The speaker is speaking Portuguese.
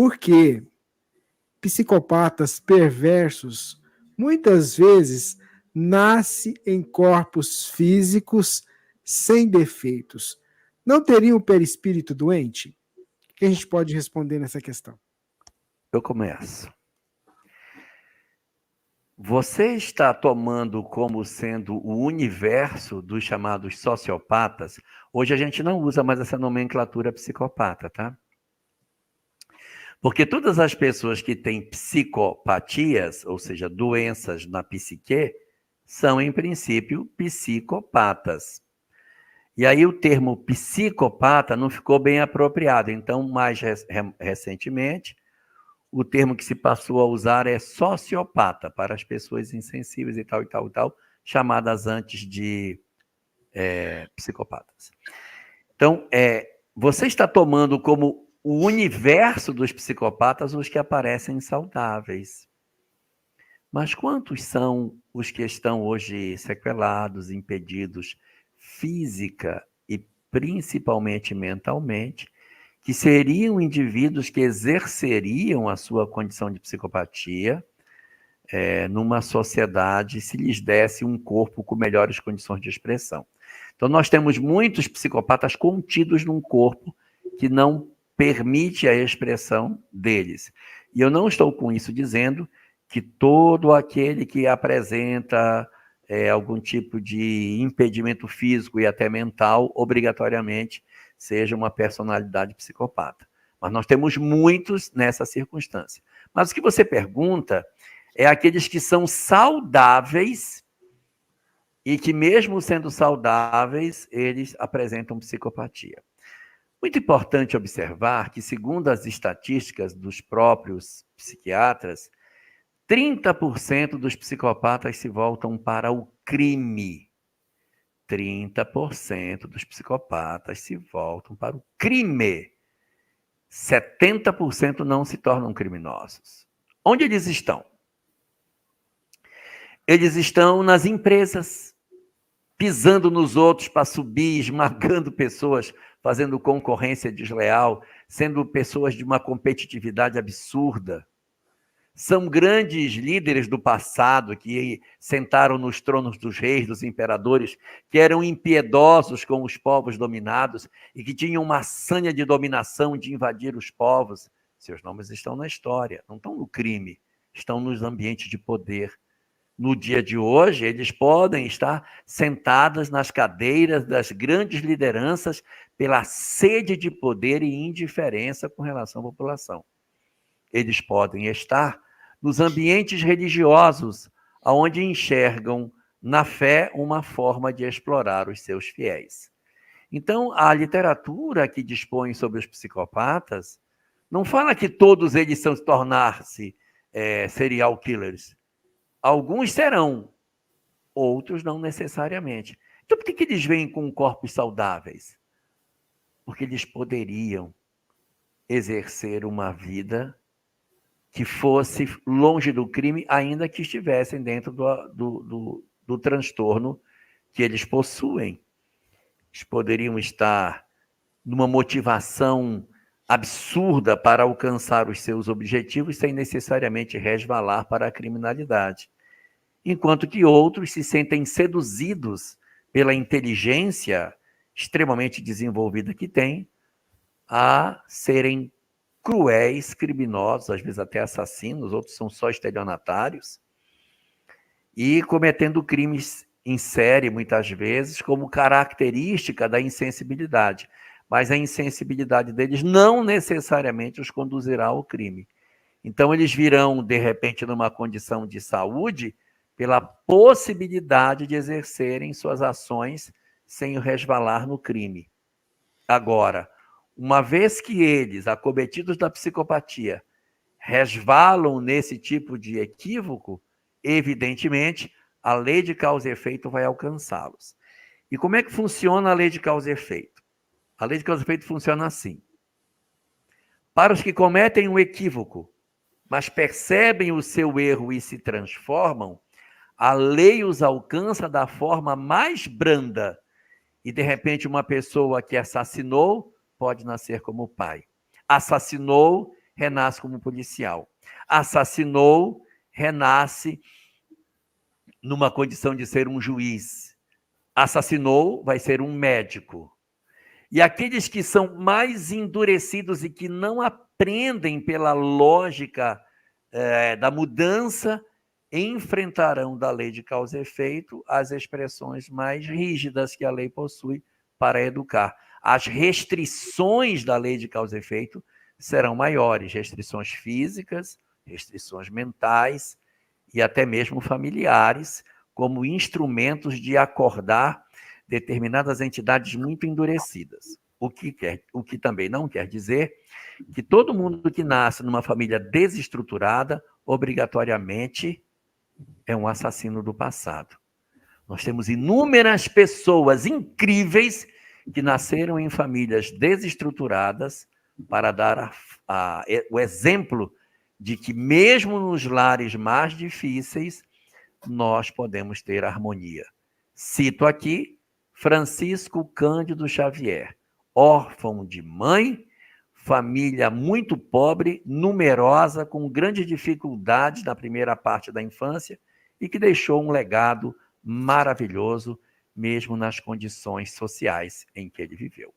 Porque psicopatas perversos muitas vezes nascem em corpos físicos sem defeitos. Não teriam o perispírito doente? O que a gente pode responder nessa questão? Eu começo. Você está tomando como sendo o universo dos chamados sociopatas. Hoje a gente não usa mais essa nomenclatura psicopata, tá? Porque todas as pessoas que têm psicopatias, ou seja, doenças na psique, são, em princípio, psicopatas. E aí o termo psicopata não ficou bem apropriado. Então, mais recentemente, o termo que se passou a usar é sociopata, para as pessoas insensíveis e tal, chamadas antes de psicopatas. Então, você está tomando como o universo dos psicopatas os que aparecem saudáveis. Mas quantos são os que estão hoje sequelados, impedidos física e principalmente mentalmente, que seriam indivíduos que exerceriam a sua condição de psicopatia numa sociedade se lhes desse um corpo com melhores condições de expressão. Então, nós temos muitos psicopatas contidos num corpo que não permite a expressão deles. E eu não estou com isso dizendo que todo aquele que apresenta algum tipo de impedimento físico e até mental, obrigatoriamente, seja uma personalidade psicopata. Mas nós temos muitos nessa circunstância. Mas o que você pergunta é aqueles que são saudáveis e que, mesmo sendo saudáveis, eles apresentam psicopatia. Muito importante observar que, segundo as estatísticas dos próprios psiquiatras, 30% dos psicopatas se voltam para o crime. 30% dos psicopatas se voltam para o crime. 70% não se tornam criminosos. Onde eles estão? Eles estão nas empresas, pisando nos outros para subir, esmagando pessoas, fazendo concorrência desleal, sendo pessoas de uma competitividade absurda. São grandes líderes do passado que sentaram nos tronos dos reis, dos imperadores, que eram impiedosos com os povos dominados e que tinham uma sanha de dominação, de invadir os povos. Seus nomes estão na história, não estão no crime, estão nos ambientes de poder. No dia de hoje, eles podem estar sentados nas cadeiras das grandes lideranças pela sede de poder e indiferença com relação à população. Eles podem estar nos ambientes religiosos, onde enxergam na fé uma forma de explorar os seus fiéis. Então, a literatura que dispõe sobre os psicopatas não fala que todos eles são tornar-se serial killers. Alguns serão, outros não necessariamente. Então, por que eles vêm com corpos saudáveis? Porque eles poderiam exercer uma vida que fosse longe do crime, ainda que estivessem dentro do transtorno que eles possuem. Eles poderiam estar numa motivação absurda para alcançar os seus objetivos sem necessariamente resvalar para a criminalidade. Enquanto que outros se sentem seduzidos pela inteligência extremamente desenvolvida que têm a serem cruéis, criminosos, às vezes até assassinos, outros são só estelionatários, e cometendo crimes em série, muitas vezes, como característica da insensibilidade. Mas a insensibilidade deles não necessariamente os conduzirá ao crime. Então, eles virão, de repente, numa condição de saúde, pela possibilidade de exercerem suas ações sem resvalar no crime. Agora, uma vez que eles, acometidos da psicopatia, resvalam nesse tipo de equívoco, evidentemente, a lei de causa e efeito vai alcançá-los. E como é que funciona a lei de causa e efeito? A lei de causa e efeito funciona assim. Para os que cometem um equívoco, mas percebem o seu erro e se transformam, a lei os alcança da forma mais branda. E, de repente, uma pessoa que assassinou pode nascer como pai. Assassinou, renasce como policial. Assassinou, renasce numa condição de ser um juiz. Assassinou, vai ser um médico. E aqueles que são mais endurecidos e que não aprendem pela lógica da mudança, enfrentarão da lei de causa e efeito as expressões mais rígidas que a lei possui para educar. As restrições da lei de causa e efeito serão maiores, restrições físicas, restrições mentais e até mesmo familiares, como instrumentos de acordar determinadas entidades muito endurecidas. O que também não quer dizer que todo mundo que nasce numa família desestruturada, obrigatoriamente, é um assassino do passado. Nós temos inúmeras pessoas incríveis que nasceram em famílias desestruturadas para dar o exemplo de que, mesmo nos lares mais difíceis, nós podemos ter harmonia. Cito aqui Francisco Cândido Xavier, órfão de mãe, família muito pobre, numerosa, com grandes dificuldades na primeira parte da infância e que deixou um legado maravilhoso, mesmo nas condições sociais em que ele viveu.